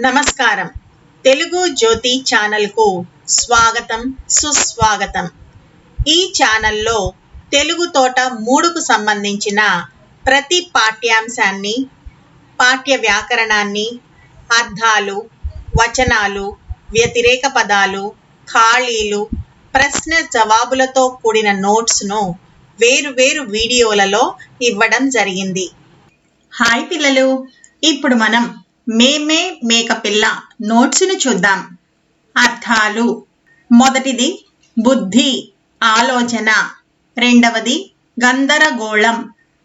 నమస్కారం. తెలుగు జ్యోతి ఛానల్కు స్వాగతం, సుస్వాగతం. ఈ ఛానల్లో తెలుగు తోట 3కు సంబంధించిన ప్రతి పాఠ్యాంశాన్ని, పాఠ్య వ్యాకరణాన్ని, అర్థాలు, వచనాలు, వ్యతిరేక పదాలు, ఖాళీలు, ప్రశ్న జవాబులతో కూడిన నోట్స్ను వేరు వీడియోలలో ఇవ్వడం జరిగింది. హాయ్ పిల్లలు, ఇప్పుడు మనం మేమే మేకపిల్ల నోట్స్ను చూద్దాం. అర్థాలు: మొదటిది బుద్ధి, ఆలోచన. రెండవది గందరగోళం,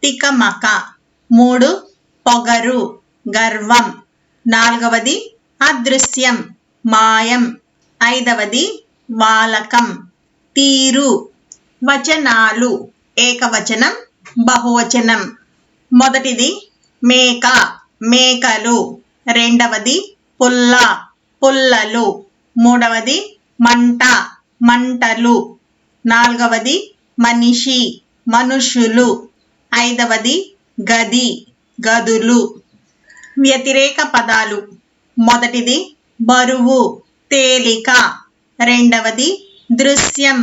తికమక. 3 పొగరు, గర్వం. 4వది అదృశ్యం, మాయం. 5వది వాలకం, తీరు. వచనాలు: ఏకవచనం, బహువచనం. మొదటిది మేక, మేకలు. రెండవది పుల్ల, పుల్లలు. మూడవది మంట, మంటలు. 4వది మనిషి, మనుషులు. 5వది గది, గదులు. వ్యతిరేక పదాలు: మొదటిది బరువు, తేలిక. రెండవది దృశ్యం,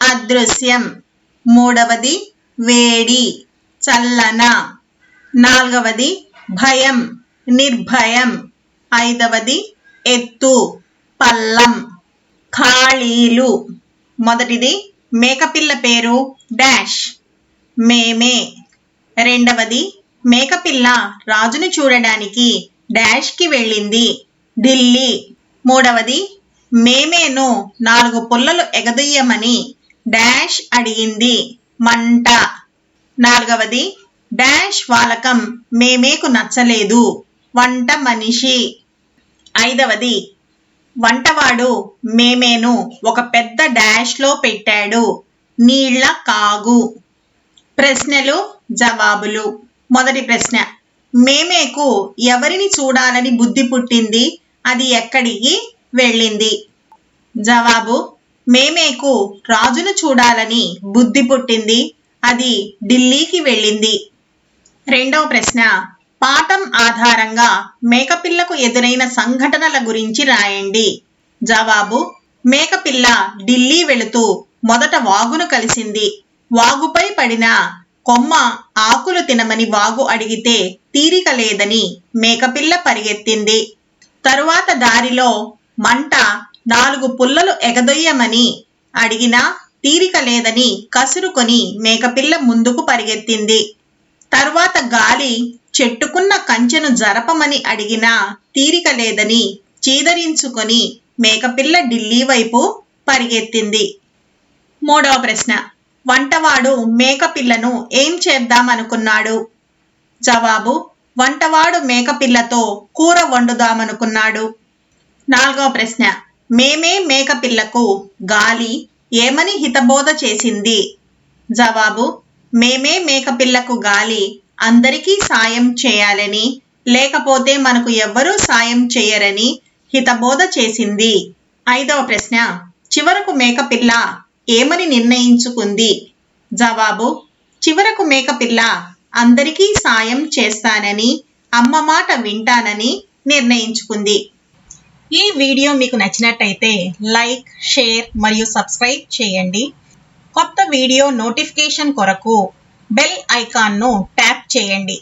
అదృశ్యం. మూడవది వేడి, చల్లన. 4వది భయం, నిర్భయం. 5వది ఎత్తు, పల్లం. ఖాళీలు: మొదటిది మేకపిల్ల పేరు డాష్, మేమే. రెండవది మేకపిల్ల రాజును చూడడానికి డాష్కి వెళ్ళింది, ఢిల్లీ. మూడవది మేమేను 4 పుల్లలు ఎగదొయ్యమని డాష్ అడిగింది, మంట. 4వది డాష్ వాలకం మేమేకు నచ్చలేదు, వంట మనిషి. 5వది వంటవాడు మేమేను ఒక పెద్ద డాష్లో పెట్టాడు, నీళ్ల కాగు. ప్రశ్నలు, జవాబులు. మొదటి ప్రశ్న: మేమేకు ఎవరిని చూడాలని బుద్ధి పుట్టింది, అది ఎక్కడికి వెళ్ళింది? జవాబు: మేమేకు రాజును చూడాలని బుద్ధి పుట్టింది, అది ఢిల్లీకి వెళ్ళింది. రెండవ ప్రశ్న: పాఠం ఆధారంగా మేకపిల్లకు ఎదురైన సంఘటనల గురించి రాయండి. జవాబు: మేకపిల్ల ఢిల్లీ వెళుతూ మొదట వాగును కలిసింది. వాగుపై పడిన కొమ్మ ఆకులు తినమని వాగు అడిగితే తీరిక లేదని మేకపిల్ల పరిగెత్తింది. తరువాత దారిలో మంట 4 పుల్లలు ఎగదొయ్యమని అడిగినా తీరిక లేదని కసురుకొని మేకపిల్ల ముందుకు పరిగెత్తింది. తరువాత గాలి చెట్టుకున్న కంచెను జరపమని అడిగినా తీరిక లేదని చీదరించుకొని మేకపిల్ల ఢిల్లీ వైపు పరిగెత్తింది. మూడవ ప్రశ్న: వంటవాడు మేకపిల్లను ఏం చేద్దామనుకున్నాడు? జవాబు: వంటవాడు మేకపిల్లతో కూర వండుదామనుకున్నాడు. 4వ ప్రశ్న: మేమే మేకపిల్లకు గాలి ఏమని హితబోధ చేసింది? జవాబు: మేమే మేకపిల్లకు గాలి అందరికీ సాయం చేయాలని, లేకపోతే మనకు ఎవ్వరూ సాయం చేయరని హితబోధ చేసింది. 5వ ప్రశ్న: చివరకు మేకపిల్ల ఏమని నిర్ణయించుకుంది? జవాబు: చివరకు మేకపిల్ల అందరికీ సాయం చేస్తానని, అమ్మ మాట వింటానని నిర్ణయించుకుంది. ఈ వీడియో మీకు నచ్చినట్టయితే లైక్, షేర్ మరియు సబ్స్క్రైబ్ చేయండి. కొత్త వీడియో నోటిఫికేషన్ కొరకు బెల్ ఐకాన్ను ట్యాప్ చేయండి.